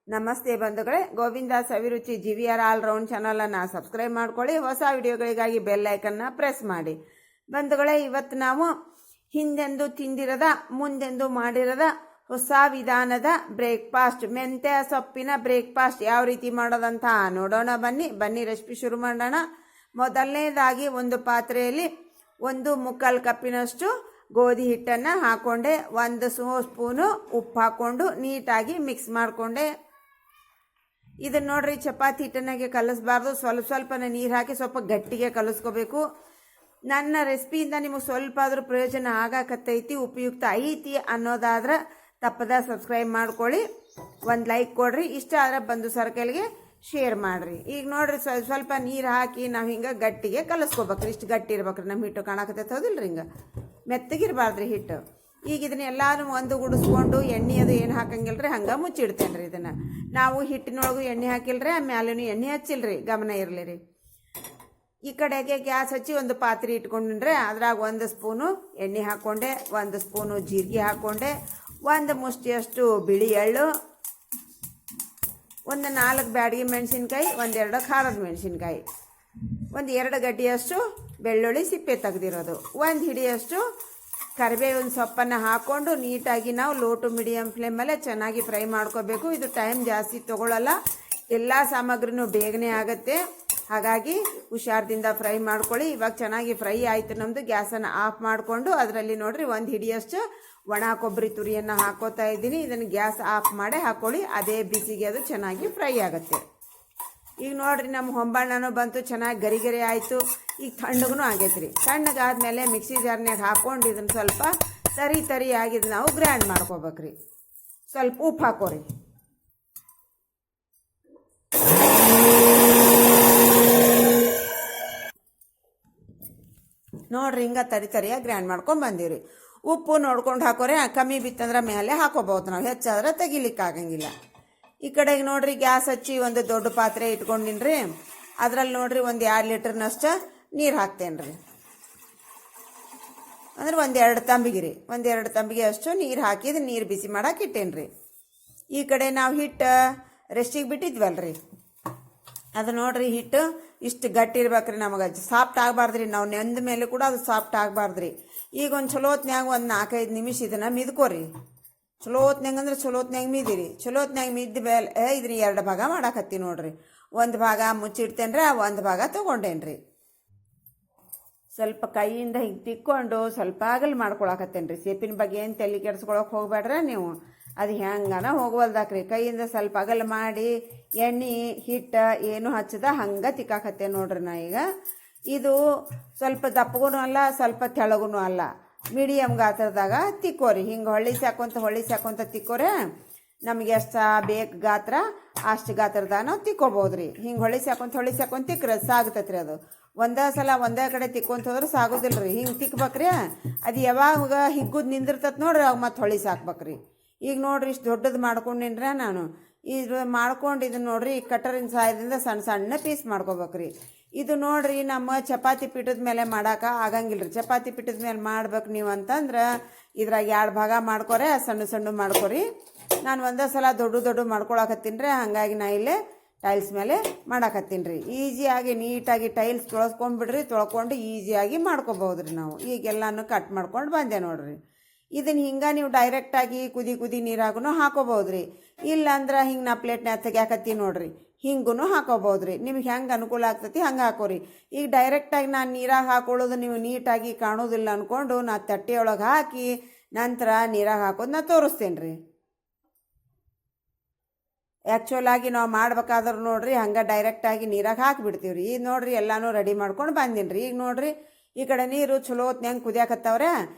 ನಮಸ್ತೆ ಬಂಧುಗಳೇ, ಗೋವಿಂದ ಸವಿರುಚಿ GVR all-round ಚಾನಲನ್ನು ಸಬ್ಸ್ಕ್ರೈಬ್ ಮಾಡ್ಕೊಳ್ಳಿ. ಹೊಸ ವಿಡಿಯೋಗಳಿಗಾಗಿ ಬೆಲ್ ಐಕನ್ನ ಪ್ರೆಸ್ ಮಾಡಿ. ಬಂಧುಗಳೇ, ಇವತ್ತು ನಾವು ಹಿಂದೆಂದು ತಿಂದಿರದ ಮುಂದೆಂದು ಮಾಡಿರದ ಹೊಸ ವಿಧಾನದ ಬ್ರೇಕ್ಫಾಸ್ಟ್, ಮೆಂತ್ಯ ಸೊಪ್ಪಿನ ಬ್ರೇಕ್ಫಾಸ್ಟ್ ಯಾವ ರೀತಿ ಮಾಡೋದಂತ ನೋಡೋಣ. ಬನ್ನಿ ರೆಸಿಪಿ ಶುರು ಮಾಡೋಣ. ಮೊದಲನೇದಾಗಿ ಒಂದು ಪಾತ್ರೆಯಲ್ಲಿ 1/4 ಕಪ್ಪಿನಷ್ಟು ಗೋಧಿ ಹಿಟ್ಟನ್ನು ಹಾಕ್ಕೊಂಡೆ. 1 ಸ್ಪೂನು ಉಪ್ಪು ಹಾಕ್ಕೊಂಡು ನೀಟಾಗಿ ಮಿಕ್ಸ್ ಮಾಡಿಕೊಂಡೆ. ಇದನ್ನು ನೋಡ್ರಿ, ಚಪಾತಿ ಹಿಟ್ಟನ್ನಾಗೆ ಕಲಿಸ್ಬಾರ್ದು, ಸ್ವಲ್ಪನೇ ನೀರು ಹಾಕಿ ಸ್ವಲ್ಪ ಗಟ್ಟಿಗೆ ಕಲಿಸ್ಕೋಬೇಕು. ನನ್ನ ರೆಸಿಪಿಯಿಂದ ನಿಮಗೆ ಸ್ವಲ್ಪ ಆದರೂ ಪ್ರಯೋಜನ ಆಗಕತ್ತೈತಿ, ಉಪಯುಕ್ತ ಐತಿ ಅನ್ನೋದಾದ್ರೆ ತಪ್ಪದ ಸಬ್ಸ್ಕ್ರೈಬ್ ಮಾಡ್ಕೊಳ್ಳಿ, ಒಂದು ಲೈಕ್ ಕೊಡ್ರಿ. ಇಷ್ಟ ಆದ್ರೆ ಬಂದು ಸರ್ಕಲ್ಗೆ ಶೇರ್ ಮಾಡಿರಿ. ಈಗ ನೋಡ್ರಿ, ಸ್ವಲ್ಪ ನೀರು ಹಾಕಿ ನಾವು ಹಿಂಗೆ ಗಟ್ಟಿಗೆ ಕಲಿಸ್ಕೋಬೇಕ್ರಿ. ಇಷ್ಟು ಗಟ್ಟಿ ಇರ್ಬೇಕ್ರಿ. ನಮ್ಮ ಹಿಟ್ಟು ಕಾಣಕತ್ತೈತೆ ಹೌದಿಲ್ರಿ, ಹಿಂಗೆ ಮೆತ್ತಗಿರಬಾರ್ದ್ರಿ ಹಿಟ್ಟು. ಈಗ ಇದನ್ನ ಎಲ್ಲಾನು ಒಂದು ಗುಡಿಸ್ಕೊಂಡು ಎಣ್ಣೆ ಅದು ಏನು ಹಾಕಂಗಿಲ್ರಿ, ಹಂಗೆ ಮುಚ್ಚಿಡ್ತೇನೆ ರೀ. ಇದನ್ನು ನಾವು ಹಿಟ್ಟಿನೊಳಗೂ ಎಣ್ಣೆ ಹಾಕಿಲ್ರಿ, ಆಮೇಲೂ ಎಣ್ಣೆ ಹಚ್ಚಿಲ್ರಿ, ಗಮನ ಇರಲಿ ರೀ. ಈ ಕಡೆಗೆ ಗ್ಯಾಸ್ ಹಚ್ಚಿ ಒಂದು ಪಾತ್ರೆ ಇಟ್ಕೊಂಡ್ರೆ ಅದ್ರಾಗ 1 ಸ್ಪೂನು ಎಣ್ಣೆ ಹಾಕ್ಕೊಂಡೆ, 1 ಸ್ಪೂನು ಜೀರಿಗೆ ಹಾಕ್ಕೊಂಡೆ, 1 ಮುಷ್ಟಿಯಷ್ಟು ಬಿಳಿ ಎಳ್ಳು, 4 ಬ್ಯಾಡಗಿ ಮೆಣಸಿನ್ಕಾಯಿ, 2 ಖಾರದ ಮೆಣಸಿನ್ಕಾಯಿ, 2 ಗಡ್ಡೆಯಷ್ಟು ಬೆಳ್ಳುಳ್ಳಿ ಸಿಪ್ಪೆ ತೆಗೆದಿರೋದು, 1 ಹಿಡಿಯಷ್ಟು ಕರಿಬೇವಿನ ಸೊಪ್ಪನ್ನು ಹಾಕ್ಕೊಂಡು ನೀಟಾಗಿ ನಾವು ಲೋ ಟು ಮೀಡಿಯಮ್ ಫ್ಲೇಮಲ್ಲೇ ಚೆನ್ನಾಗಿ ಫ್ರೈ ಮಾಡ್ಕೋಬೇಕು. ಇದು ಟೈಮ್ ಜಾಸ್ತಿ ತೊಗೊಳ್ಳಲ್ಲ, ಎಲ್ಲ ಸಾಮಗ್ರಿನೂ ಬೇಗನೆ ಆಗುತ್ತೆ. ಹಾಗಾಗಿ ಹುಷಾರದಿಂದ ಫ್ರೈ ಮಾಡ್ಕೊಳ್ಳಿ. ಇವಾಗ ಚೆನ್ನಾಗಿ ಫ್ರೈ ಆಯಿತು ನಮ್ಮದು. ಗ್ಯಾಸನ್ನು ಆಫ್ ಮಾಡಿಕೊಂಡು ಅದರಲ್ಲಿ ನೋಡಿರಿ 1 ಹಿಡಿಯಷ್ಟು ಒಣ ಕೊಬ್ಬರಿ ತುರಿಯನ್ನು ಹಾಕೋತಾ ಇದ್ದೀನಿ. ಇದನ್ನು ಗ್ಯಾಸ್ ಆಫ್ ಮಾಡಿ ಹಾಕ್ಕೊಳ್ಳಿ, ಅದೇ ಬಿಸಿಗೆ ಅದು ಚೆನ್ನಾಗಿ ಫ್ರೈ ಆಗುತ್ತೆ. ಈಗ ನೋಡ್ರಿ, ನಮ್ಮ ಹೊಂಬಣ್ಣನೂ ಬಂತು, ಚೆನ್ನಾಗಿ ಗರಿ ಆಯಿತು. ಈಗ ತಣ್ಣಗೂ ಆಗೈತೆ ರೀ. ತಣ್ಣಗಾದ್ಮೇಲೆ ಮಿಕ್ಸಿ ಜಾರ್ನಾಗ ಹಾಕ್ಕೊಂಡು ಇದನ್ನು ಸ್ವಲ್ಪ ತರಿ ಆಗಿದ್ದು ನಾವು ಗ್ರೈಂಡ್ ಮಾಡ್ಕೋಬೇಕ್ರಿ. ಸ್ವಲ್ಪ ಉಪ್ಪು ಹಾಕೋರಿ. ನೋಡ್ರಿ, ಹಿಂಗೆ ತರಿಯಾಗಿ ಗ್ರೈಂಡ್ ಮಾಡ್ಕೊಂಡು ಬಂದೀವಿ. ಉಪ್ಪು ನೋಡ್ಕೊಂಡು ಹಾಕೋರಿ. ಕಮ್ಮಿ ಬಿತ್ತಂದ್ರೆ ಮೇಲೆ ಹಾಕೋಬಹುದು, ನಾವು ಹೆಚ್ಚಾದ್ರೆ ತೆಗಿಲಿಕ್ಕಾಗಂಗಿಲ್ಲ. ಈ ಕಡೆಗೆ ನೋಡ್ರಿ, ಗ್ಯಾಸ್ ಹಚ್ಚಿ ಒಂದು ದೊಡ್ಡ ಪಾತ್ರೆ ಇಟ್ಕೊಂಡಿನ್ರಿ. ಅದ್ರಲ್ಲಿ ನೋಡ್ರಿ 2 ಲೀಟರ್ನಷ್ಟು ನೀರು ಹಾಕ್ತೇನೆ ರೀ. ಅಂದ್ರೆ 2 ತಂಬಿಗೆ ರೀ, 2 ತಂಬಿಗೆ ಅಷ್ಟು ನೀರು ಹಾಕಿದ ನೀರು ಬಿಸಿ ಮಾಡಕ್ಕೆ ಇಟ್ಟೇನಿ ರೀ. ಈ ಕಡೆ ನಾವು ಹಿಟ್ಟು ರೆಸ್ಟಿಗೆ ಬಿಟ್ಟಿದ್ವಲ್ರಿ, ಅದು ನೋಡ್ರಿ, ಹಿಟ್ಟು ಇಷ್ಟು ಗಟ್ಟಿ ಇರ್ಬೇಕ್ರಿ. ನಮಗೆ ಸಾಫ್ಟ್ ಆಗಬಾರ್ದ್ರಿ. ನಾವು ನೆಂದ ಮೇಲೆ ಕೂಡ ಅದು ಸಾಫ್ಟ್ ಆಗಬಾರ್ದ್ರಿ. ಈಗ ಒಂದು ಚಲೋ ಹೊತ್ನ್ಯಾಗ 4-5 ನಿಮಿಷ ಇದನ್ನು ಮಿದ್ಕೋರಿ. ಚಲೋ ಹೊತ್ನ್ಯಾಗ ಅಂದ್ರೆ ಚಲೋ ಹೊತ್ನ್ಯಾಗ ಮಿದಿರಿ. ಚಲೋ ಹೊತ್ನ್ಯಾಗ ಮಿದ್ದ ಮೇಲೆ ಇದ್ರ 2 ಭಾಗ ಮಾಡಾಕತ್ತಿ ನೋಡ್ರಿ. 1 ಭಾಗ ಮುಚ್ಚಿಡ್ತೇನೆ ರೀ, 1 ಭಾಗ ತೊಗೊಂಡೇನಿ ರೀ. ಸ್ವಲ್ಪ ಕೈಯಿಂದ ಹಿಂಗೆ ತಿಕ್ಕೊಂಡು ಸ್ವಲ್ಪ ಆಗಲ್ ಮಾಡ್ಕೊಳಕತ್ತೇನೆ ರೀ. ಸೇಪಿನ ಬಗ್ಗೆ ಏನು ತಲೆ ಕೆಡ್ಸ್ಕೊಳಕ್ಕೆ ಹೋಗ್ಬೇಡ್ರೆ ನೀವು. ಅದು ಹೆಂಗನ ಹೋಗ್ವಲ್ದಾಕ್ರಿ. ಕೈಯಿಂದ ಸ್ವಲ್ಪ ಅಗಲ್ ಮಾಡಿ ಎಣ್ಣೆ ಹಿಟ್ಟು ಏನು ಹಚ್ಚದ ಹಂಗೆ ತಿಕ್ಕಾಕತ್ತೇನೆ ನೋಡ್ರಿ. ನಾ ಈಗ ಇದು ಸ್ವಲ್ಪ ದಪ್ಪಗೂ ಅಲ್ಲ, ಸ್ವಲ್ಪ ತೆಳಗೂ ಅಲ್ಲ, ಮೀಡಿಯಮ್ ಗಾತ್ರದಾಗ ತಿಕ್ಕೋರಿ. ಹಿಂಗೆ ಹೊಳ್ಳಿ ಸಾಕೊಂತ ತಿಕ್ಕೋರೆ. ನಮಗೆ ಎಷ್ಟು ಬೇಕು ಗಾತ್ರ ಅಷ್ಟು ಗಾತ್ರದಾಗ ನಾವು ತಿಕ್ಕೋಬೋದು ರೀ. ಹಿಂಗೆ ಹೊಳ್ಳಿ ಸಾಕೊಂತ ತಿಕ್ಕ್ರೆ ಸಾಗುತ್ತೈತ್ರಿ. ಅದು ಒಂದೇ ಸಲ ಒಂದೇ ಕಡೆ ತಿಕ್ಕೊಂತ ಹೋದ್ರೆ ಸಾಗೋದಿಲ್ಲ ರೀ. ಹಿಂಗೆ ತಿಕ್ಬೇಕ್ರಿ. ಅದು ಯಾವಾಗ ಹಿಗ್ಗುದು ನಿಂದಿರ್ತೈತೆ ನೋಡ್ರಿ, ಅವಾಗ ಮತ್ತೆ ಹೊಳ್ಳಿ ಸಾಕ್ಬೇಕ್ರಿ. ಈಗ ನೋಡ್ರಿ, ಇಷ್ಟು ದೊಡ್ಡದು ಮಾಡ್ಕೊಂಡಿನ್ರೆ ನಾನು. ಇದು ಮಾಡ್ಕೊಂಡು ಇದನ್ನು ನೋಡ್ರಿ, ಕಟ್ಟರಿನ ಸಹಾಯದಿಂದ ಸಣ್ಣ ಪೀಸ್ ಮಾಡ್ಕೋಬೇಕ್ರಿ. ಇದು ನೋಡ್ರಿ, ನಮ್ಮ ಚಪಾತಿ ಪೀಠದ ಮೇಲೆ ಮಾಡೋಕೆ ಆಗಂಗಿಲ್ಲ ರೀ. ಚಪಾತಿ ಪೀಠದ ಮೇಲೆ ಮಾಡ್ಬೇಕು ನೀವು ಅಂತಂದ್ರೆ ಇದ್ರಾಗ 2 ಭಾಗ ಮಾಡ್ಕೊರೆ, ಸಣ್ಣ ಮಾಡ್ಕೊರಿ. ನಾನು ಒಂದೇ ಸಲ ದೊಡ್ಡ ಮಾಡ್ಕೊಳಕತ್ತೀನಿ ರೀ. ಹಾಗಾಗಿ ನಾ ಇಲ್ಲೇ ಟೈಲ್ಸ್ ಮೇಲೆ ಮಾಡಾಕತ್ತೀನಿ ರೀ. ಈಸಿಯಾಗಿ ನೀಟಾಗಿ ಟೈಲ್ಸ್ ತೊಳ್ಕೊಂಡು ಈಸಿಯಾಗಿ ಮಾಡ್ಕೋಬಹುದು ರೀ ನಾವು. ಈಗೆಲ್ಲಾನು ಕಟ್ ಮಾಡ್ಕೊಂಡು ಬಂದೆ ನೋಡ್ರಿ. ಇದನ್ನು ಹಿಂಗೆ ನೀವು ಡೈರೆಕ್ಟಾಗಿ ಕುದಿ ನೀರಾಗೂ ಹಾಕೋಬಹುದು ರೀ. ಇಲ್ಲಾಂದ್ರೆ ಹಿಂಗೆ ನಾ ಪ್ಲೇಟ್ನ ತೆಗ್ಯಾಕತ್ತೀನಿ ನೋಡ್ರಿ, ಹಿಂಗೂ ಹಾಕೋಬಹುದು ರೀ. ನಿಮ್ಗೆ ಹೆಂಗೆ ಅನುಕೂಲ ಆಗ್ತೈತಿ ಹಂಗೆ ಹಾಕೋರಿ. ಈಗ ಡೈರೆಕ್ಟಾಗಿ ನಾನು ನೀರಾಗ ಹಾಕೊಳ್ಳೋದು ನೀವು ನೀಟಾಗಿ ಕಾಣೋದಿಲ್ಲ ಅಂದ್ಕೊಂಡು ನಾ ತಟ್ಟೆಯೊಳಗೆ ಹಾಕಿ ನಂತರ ನೀರಾಗ ಹಾಕೋದು ನಾ ತೋರಿಸ್ತೇನೆ ರೀ. ಆ್ಯಕ್ಚುಲಾಗಿ ನಾವು ಮಾಡ್ಬೇಕಾದ್ರೆ ನೋಡ್ರಿ, ಹಂಗೆ ಡೈರೆಕ್ಟಾಗಿ ನೀರಾಗ ಹಾಕಿಬಿಡ್ತೀವಿ ರೀ. ಈಗ ನೋಡ್ರಿ, ಎಲ್ಲನೂ ರೆಡಿ ಮಾಡ್ಕೊಂಡು ಬಂದೀನಿ ರೀ. ಈಗ ನೋಡ್ರಿ, ಈ ಕಡೆ ನೀರು ಚಲೋ ಹೊತ್ನ್ಯಾಂಗೆ ಕುದಿಯಾಕತ್ತವ್ರೆ.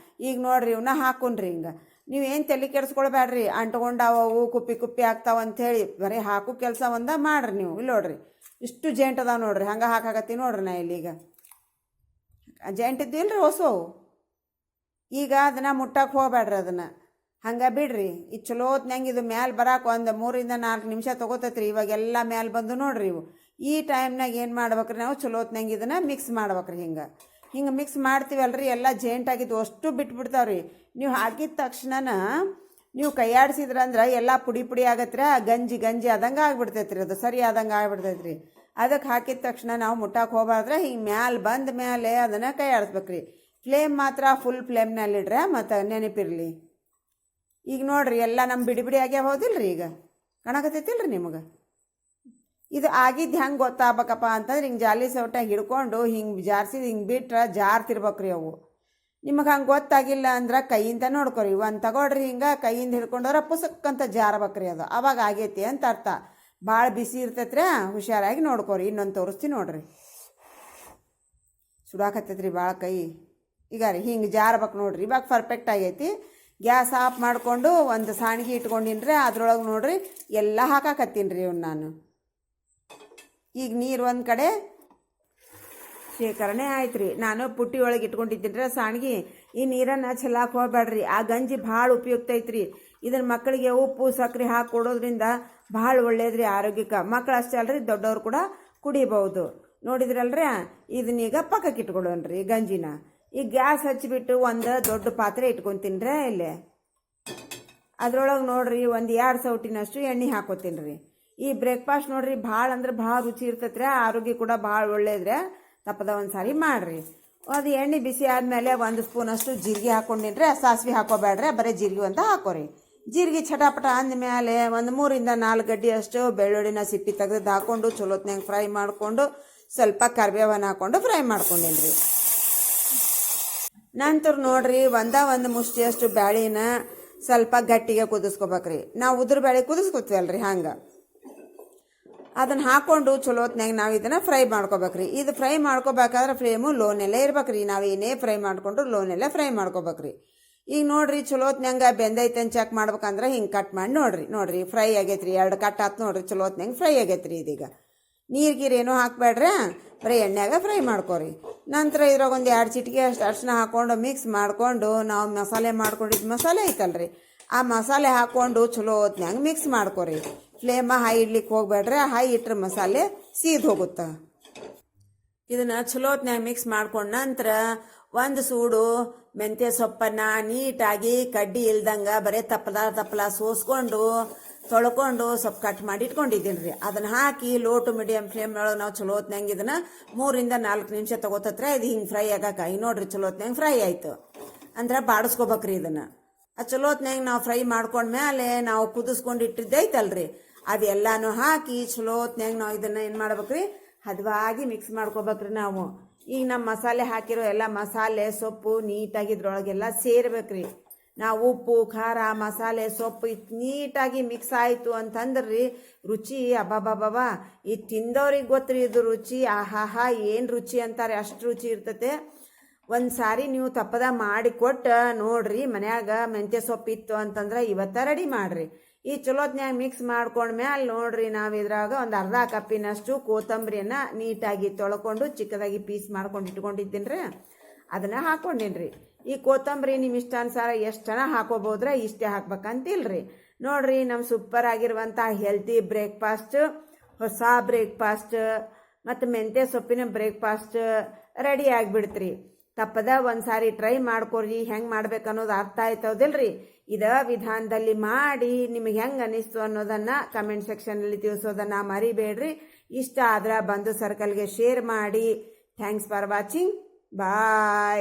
ಈಗ ನೋಡ್ರಿ, ಇವನ್ನ ಹಾಕೊಂಡ್ರಿ. ಹಿಂಗೆ ನೀವೇನು ತಲೆ ಕೆಡಿಸ್ಕೊಳ್ಬೇಡ್ರಿ. ಅಂಟ್ಕೊಂಡಾವು ಕುಪ್ಪಿ ಆಗ್ತಾವ ಅಂಥೇಳಿ ಬರೀ ಹಾಕೋ ಕೆಲಸ ಮಾಡ್ರಿ ನೀವು. ಇಲ್ಲಿ ನೋಡ್ರಿ, ಇಷ್ಟು ಜೇಂಟ್ ಅದಾವ ನೋಡ್ರಿ. ಹಂಗೆ ಹಾಕಾಕತ್ತೀನಿ ನೋಡ್ರಿ. ನಾ ಇಲ್ಲೀಗ ಜೇಂಟ್ ಇದ್ದಿಲ್ರಿ ಹೊಸವು. ಈಗ ಅದನ್ನು ಮುಟ್ಟಕ್ಕೆ ಹೋಗ್ಬೇಡ್ರಿ. ಅದನ್ನು ಹಂಗೆ ಬಿಡ್ರಿ. ಇದು ಚಲೋ ಹೊತ್ನ್ಯಾಂಗೆ ಇದು ಮ್ಯಾಲೆ ಬರಕ್ಕೆ 3-4 ನಿಮಿಷ ತೊಗೋತೈತ್ರಿ. ಇವಾಗೆಲ್ಲ ಮ್ಯಾಲೆ ಬಂದು ನೋಡ್ರಿ ಇವು. ಈ ಟೈಮ್ನಾಗ ಏನು ಮಾಡ್ಬೇಕ್ರಿ, ನಾವು ಚಲೋ ಹೊತ್ನ್ಯಾಂಗೆ ಇದನ್ನು ಮಿಕ್ಸ್ ಮಾಡ್ಬೇಕ್ರಿ. ಹಿಂಗೆ ಮಿಕ್ಸ್ ಮಾಡ್ತೀವಲ್ರಿ, ಎಲ್ಲ ಜೇಂಟ್ ಆಗಿದ್ದು ಅಷ್ಟು ಬಿಟ್ಬಿಡ್ತಾವ್ರಿ. ನೀವು ಹಾಕಿದ ತಕ್ಷಣ ನೀವು ಕೈಯಾಡಿಸಿದ್ರಂದ್ರೆ ಎಲ್ಲ ಪುಡಿ ಪುಡಿ ಆಗತ್ರಿ, ಗಂಜಿ ಗಂಜಿ ಆದಂಗೆ ಆಗ್ಬಿಡ್ತೈತ್ರಿ, ಅದು ಸರಿ ಆದಂಗೆ ಆಗ್ಬಿಡ್ತೈತ್ರಿ. ಅದಕ್ಕೆ ಹಾಕಿದ ತಕ್ಷಣ ನಾವು ಮುಟ್ಟಕ್ಕೆ ಹೋಗ್ಬಾರ್ದ್ರೆ ಹಿಂಗೆ ಮ್ಯಾಲೆ ಬಂದ ಮೇಲೆ ಅದನ್ನು ಕೈಯಾಡಿಸ್ಬೇಕ್ರಿ. ಫ್ಲೇಮ್ ಮಾತ್ರ ಫುಲ್ ಫ್ಲೇಮ್ನಲ್ಲಿಡ್ರೆ ಮತ್ತು ನೆನಪಿರಲಿ. ಈಗ ನೋಡ್ರಿ ಎಲ್ಲ ನಮ್ಮ ಬಿಡಿ ಬಿಡಿ ಆಗ್ಯಾವ ಹೋದಿಲ್ರಿ, ಈಗ ಕಾಣಕತ್ತೈತಿಲ್ರಿ ನಿಮಗೆ. ಇದು ಆಗಿದ್ದು ಹೆಂಗೆ ಗೊತ್ತಾಗಬೇಕಪ್ಪ ಅಂತಂದ್ರೆ ಹಿಂಗೆ ಜಾಲಿ ಸೌಟ್ಯಾಗ ಹಿಡ್ಕೊಂಡು ಹಿಂಗೆ ಜಾರ್ಸಿದ್ ಹಿಂಗೆ ಬಿಟ್ರೆ ಜಾರ್ತಿರ್ಬೇಕ್ರಿ ಅವು. ನಿಮಗೆ ಹಂಗೆ ಗೊತ್ತಾಗಿಲ್ಲ ಅಂದ್ರೆ ಕೈಯಿಂದ ನೋಡ್ಕೊರಿ. ಒಂದು ತಗೊಳ್ರಿ ಹಿಂಗೆ ಕೈಯಿಂದ ಹಿಡ್ಕೊಂಡವ್ರೆ ಪುಸಕ್ಕಂತ ಜಾರಬೇಕ್ರಿ, ಅದು ಅವಾಗ ಆಗೈತಿ ಅಂತ ಅರ್ಥ. ಭಾಳ ಬಿಸಿ ಇರ್ತೈತ್ರಿ, ಹುಷಾರಾಗಿ ನೋಡ್ಕೊರಿ. ಇನ್ನೊಂದು ತೋರಿಸ್ತೀನಿ ನೋಡ್ರಿ. ಸುಡಾಕತ್ತೈತ್ರಿ ಭಾಳ ಕೈ. ಈಗ ರೀ ಹಿಂಗೆ ಜಾರ್ಬೇಕು ನೋಡ್ರಿ, ಇವಾಗ ಪರ್ಫೆಕ್ಟ್ ಆಗೈತಿ. ಗ್ಯಾಸ್ ಆಫ್ ಮಾಡಿಕೊಂಡು ಒಂದು ಸಾಣಿಗೆ ಇಟ್ಕೊಂಡಿನ್ರಿ, ಅದ್ರೊಳಗೆ ನೋಡ್ರಿ ಎಲ್ಲ ಹಾಕಾಕತ್ತೀನಿ ರೀ ಇವ್ನು ನಾನು. ಈಗ ನೀರು ಒಂದು ಕಡೆ ಶೇಖರಣೆ ಆಯ್ತು ರೀ. ನಾನು ಪುಟ್ಟಿ ಒಳಗೆ ಇಟ್ಕೊಂಡಿದ್ದೀನಿ ರೀ ಸಾಣಿಗೆ. ಈ ನೀರನ್ನು ಚೆಲ್ಲಾಕೆ ಹೋಗ್ಬೇಡ್ರಿ, ಆ ಗಂಜಿ ಭಾಳ ಉಪಯುಕ್ತ ಐತ್ರಿ. ಇದನ್ನು ಮಕ್ಕಳಿಗೆ ಉಪ್ಪು ಸಕ್ಕರೆ ಹಾಕಿ ಕೊಡೋದ್ರಿಂದ ಭಾಳ ಒಳ್ಳೇದ್ರಿ ಆರೋಗ್ಯಕ್ಕೆ. ಮಕ್ಕಳು ಅಷ್ಟೇ ಅಲ್ರಿ, ದೊಡ್ಡವ್ರು ಕೂಡ ಕುಡಿಬಹುದು. ನೋಡಿದ್ರಲ್ರಿ, ಇದನ್ನೀಗ ಪಕ್ಕಕ್ಕೆ ಇಟ್ಕೊಳ್ಳೋಣ್ರಿ ಗಂಜಿನ. ಈಗ ಗ್ಯಾಸ್ ಹಚ್ಚಿಬಿಟ್ಟು ಒಂದು ದೊಡ್ಡ ಪಾತ್ರೆ ಇಟ್ಕೊತೀನಿ ರೀ ಇಲ್ಲೇ. ಅದ್ರೊಳಗೆ ನೋಡ್ರಿ ಒಂದು 2 ಸೌಟಿನಷ್ಟು ಎಣ್ಣೆ ಹಾಕೋತೀನಿ ರೀ. ಈ ಬ್ರೇಕ್ಫಾಸ್ಟ್ ನೋಡ್ರಿ ಭಾಳ ಅಂದ್ರೆ ಭಾಳ ರುಚಿ ಇರ್ತೈತ್ರಿ, ಆರೋಗ್ಯ ಕೂಡ ಭಾಳ ಒಳ್ಳೇದ್ರಿ. ತಪ್ಪದ ಒಂದು ಸಾರಿ ಮಾಡಿರಿ. ಅದು ಎಣ್ಣೆ ಬಿಸಿ ಆದಮೇಲೆ 1 ಸ್ಪೂನಷ್ಟು ಜೀರಿಗೆ ಹಾಕ್ಕೊಂಡಿನ್ರಿ. ಸಾಸಿವೆ ಹಾಕೋಬೇಡ್ರಿ, ಬರೀ ಜೀರಿಗೆ ಅಂತ ಹಾಕೋರಿ. ಜೀರಿಗೆ ಚಟಾಪಟ ಅಂದಮೇಲೆ ಒಂದು 3 ಇಂದ 4 ಗಡ್ಡೆ ಅಷ್ಟು ಬೆಳ್ಳುಳ್ಳಿನ ಸಿಪ್ಪಿ ತೆಗೆದು ಹಾಕ್ಕೊಂಡು ಚಲೋತ್ನಾಗ ಫ್ರೈ ಮಾಡಿಕೊಂಡು ಸ್ವಲ್ಪ ಕರಿಬೇವನ್ನ ಹಾಕ್ಕೊಂಡು ಫ್ರೈ ಮಾಡ್ಕೊಂಡಿನ್ರಿ. ನಂತರ ನೋಡ್ರಿ ಒಂದು ಮುಷ್ಟಿಯಷ್ಟು ಬ್ಯಾಳಿನ ಸ್ವಲ್ಪ ಗಟ್ಟಿಗೆ ಕುದಿಸ್ಕೋಬೇಕ್ರಿ. ನಾವು ಉದ್ರ ಬ್ಯಾಳಿ ಕುದಿಸ್ಕೊತೀವಲ್ರಿ ಹಂಗೆ ಅದನ್ನು ಹಾಕ್ಕೊಂಡು ಚಲೋತ್ನಾಗ ನಾವು ಇದನ್ನು ಫ್ರೈ ಮಾಡ್ಕೋಬೇಕ್ರಿ. ಇದು ಫ್ರೈ ಮಾಡ್ಕೋಬೇಕಾದ್ರೆ ಫ್ಲೇಮು ಲೋನೆಲ್ಲೇ ಇರ್ಬೇಕ್ರಿ. ನಾವು ಏನೇ ಫ್ರೈ ಮಾಡ್ಕೊಂಡ್ರು ಲೋನೆಲ್ಲೇ ಫ್ರೈ ಮಾಡ್ಕೋಬೇಕ್ರಿ. ಈಗ ನೋಡ್ರಿ ಚಲೋತ್ನಂಗೆ ಬೆಂದೈತೆ ಅಂತ ಚೆಕ್ ಮಾಡ್ಬೇಕಂದ್ರೆ ಹಿಂಗೆ ಕಟ್ ಮಾಡಿ ನೋಡ್ರಿ ಫ್ರೈ ಆಗೈತ್ರಿ. 2 ಕಟ್ ಆತು ನೋಡ್ರಿ, ಚಲೋತ್ನಂಗೆ ಫ್ರೈ ಆಗೈತ್ರಿ. ಇದೀಗ ನೀರ್ಗೀರೇನೂ ಹಾಕ್ಬೇಡ್ರಿ, ಬರೀ ಎಣ್ಣೆಯಾಗ ಫ್ರೈ ಮಾಡ್ಕೊರಿ. ನಂತರ ಇದ್ರಾಗ ಒಂದು 2 ಚಿಟಿಕೆ ಅಷ್ಟು ಅರಿಶಿನ ಹಾಕ್ಕೊಂಡು ಮಿಕ್ಸ್ ಮಾಡಿಕೊಂಡು ನಾವು ಮಸಾಲೆ ಮಾಡ್ಕೊಂಡಿದ್ದು ಮಸಾಲೆ ಐತಲ್ರಿ, ಆ ಮಸಾಲೆ ಹಾಕ್ಕೊಂಡು ಚಲೋ ಹೊತ್ನ್ಯಾಗ ಮಿಕ್ಸ್ ಮಾಡ್ಕೊರಿ. ಫ್ಲೇಮ ಹೈ ಇಡ್ಲಿಕ್ಕೆ ಹೋಗ್ಬೇಡ್ರಿ, ಹೈ ಇಟ್ಟರೆ ಮಸಾಲೆ ಸೀದ್ ಹೋಗುತ್ತೆ. ಇದನ್ನು ಚಲೋ ಹೊತ್ನ್ಯಾಗ ಮಿಕ್ಸ್ ಮಾಡ್ಕೊಂಡು ನಂತರ ಒಂದು ಸೂಡು ಮೆಂತ್ಯ ಸೊಪ್ಪನ್ನು ನೀಟಾಗಿ ಕಡ್ಡಿ ಇಲ್ದಂಗೆ ಬರೀ ತಪ್ಪಲ ಸೋಸ್ಕೊಂಡು ತೊಳ್ಕೊಂಡು ಸ್ವಲ್ಪ ಕಟ್ ಮಾಡಿ ಇಟ್ಕೊಂಡಿದ್ದೀನಿ ರೀ. ಅದನ್ನು ಹಾಕಿ ಲೋ ಟು ಮೀಡಿಯಮ್ ಫ್ಲೇಮ್ ಒಳಗೆ ನಾವು ಚಲೋ ಹೊತ್ನಂಗೆ ಇದನ್ನು 3 ಇಂದ 4 ನಿಮಿಷ ತಗೋತತ್ರ ಇದು ಹಿಂಗೆ ಫ್ರೈ ಆಗಕ್ಕೆ. ಈಗ ನೋಡ್ರಿ ಚಲೋ ಹೊತ್ನಂಗೆ ಫ್ರೈ ಆಯಿತು ಅಂದ್ರೆ ಬಾಡಿಸ್ಕೋಬೇಕ್ರಿ ಇದನ್ನು. ಆ ಚಲೋ ಹೊತ್ನಂಗೆ ನಾವು ಫ್ರೈ ಮಾಡ್ಕೊಂಡ್ಮೇಲೆ ನಾವು ಕುದಿಸ್ಕೊಂಡು ಇಟ್ಟಿದ್ದೈತಲ್ರಿ ಅದೆಲ್ಲಾನು ಹಾಕಿ ಚಲೋ ಹೊತ್ನಂಗೆ ನಾವು ಇದನ್ನು ಏನು ಮಾಡ್ಬೇಕ್ರಿ, ಹದವಾಗಿ ಮಿಕ್ಸ್ ಮಾಡ್ಕೋಬೇಕ್ರಿ ನಾವು. ಈಗ ನಮ್ಮ ಮಸಾಲೆ ಹಾಕಿರೋ ಎಲ್ಲ ಮಸಾಲೆ ಸೊಪ್ಪು ನೀಟಾಗಿ ಇದ್ರೊಳಗೆಲ್ಲ ಸೇರ್ಬೇಕ್ರಿ. ನಾವು ಉಪ್ಪು ಖಾರ ಮಸಾಲೆ ಸೊಪ್ಪು ನೀಟಾಗಿ ಮಿಕ್ಸ್ ಆಯಿತು ಅಂತಂದ್ರಿ ರುಚಿ ಅಬ್ಬಾಬಾಬಾ. ಈ ತಿಂದವ್ರಿಗೆ ಗೊತ್ತ್ರಿ ಇದು ರುಚಿ. ಆಹಾಹಾ ಏನು ರುಚಿ ಅಂತಾರೆ, ಅಷ್ಟು ರುಚಿ ಇರ್ತತೆ. ಒಂದು ಸಾರಿ ನೀವು ತಪ್ಪದ ಮಾಡಿ ಕೊಟ್ಟು ನೋಡ್ರಿ, ಮನ್ಯಾಗ ಮೆಂತ್ಯ ಸೊಪ್ಪು ಇತ್ತು ಅಂತಂದ್ರೆ ಇವತ್ತ ರೆಡಿ ಮಾಡ್ರಿ. ಈ ಚಲೋತ್ನ್ಯಾಗ ಮಿಕ್ಸ್ ಮಾಡ್ಕೊಂಡ್ಮೇಲೆ ನೋಡ್ರಿ ನಾವು ಇದ್ರಾಗ ಒಂದು ಅರ್ಧ ಕಪ್ಪಿನಷ್ಟು ಕೊತ್ತಂಬರಿಯನ್ನು ನೀಟಾಗಿ ತೊಳ್ಕೊಂಡು ಚಿಕ್ಕದಾಗಿ ಪೀಸ್ ಮಾಡ್ಕೊಂಡು ಇಟ್ಕೊಂಡಿದ್ದೀನಿ ರೀ, ಅದನ್ನು ಹಾಕ್ಕೊಂಡಿನ್ರಿ. ಈ ಕೊತ್ತಂಬರಿ ನಿಮ್ಮ ಇಷ್ಟಾನುಸಾರ ಎಷ್ಟು ಜನ ಹಾಕೋಬೋದ್ರೆ ಇಷ್ಟೇ ಹಾಕ್ಬೇಕಂತಿಲ್ರಿ. ನೋಡ್ರಿ ನಮ್ಮ ಸೂಪರ್ ಆಗಿರುವಂಥ ಹೆಲ್ತಿ ಬ್ರೇಕ್ಫಾಸ್ಟ್, ಹೊಸ ಬ್ರೇಕ್ಫಾಸ್ಟ್ ಮತ್ತು ಮೆಂತ್ಯ ಸೊಪ್ಪಿನ ಬ್ರೇಕ್ಫಾಸ್ಟ್ ರೆಡಿ ಆಗಿಬಿಡ್ತ್ರಿ. ತಪ್ಪದ ಒಂದು ಸಾರಿ ಟ್ರೈ ಮಾಡ್ಕೊರಿ. ಹೆಂಗೆ ಮಾಡ್ಬೇಕು ಅನ್ನೋದು ಅರ್ಥ ಆಯ್ತೌದಿಲ್ರಿ. ಇದೇ ವಿಧಾನದಲ್ಲಿ ಮಾಡಿ ನಿಮಗೆ ಹೆಂಗೆ ಅನ್ನಿಸ್ತು ಅನ್ನೋದನ್ನು ಕಮೆಂಟ್ ಸೆಕ್ಷನಲ್ಲಿ ತಿಳಿಸೋದನ್ನು ಮರಿಬೇಡ್ರಿ. ಇಷ್ಟ ಆದ್ರೆ ಬಂದು ಸರ್ಕಲ್ಗೆ ಶೇರ್ ಮಾಡಿ. Thanks for watching. ಬಾಯ್.